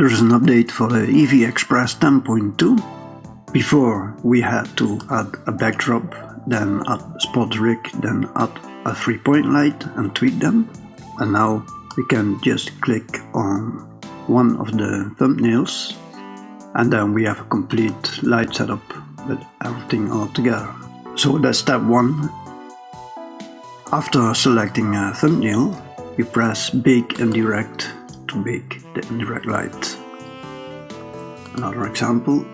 There's an update for the EV Express 10.2. Before we had to add a backdrop, then add a spot rig, then add a 3-point light and tweak them. And now we can just click on one of the thumbnails and then we have a complete light setup with everything all together. So that's step 1. After selecting a thumbnail, we press Bake Indirect to bake the indirect light. Another example.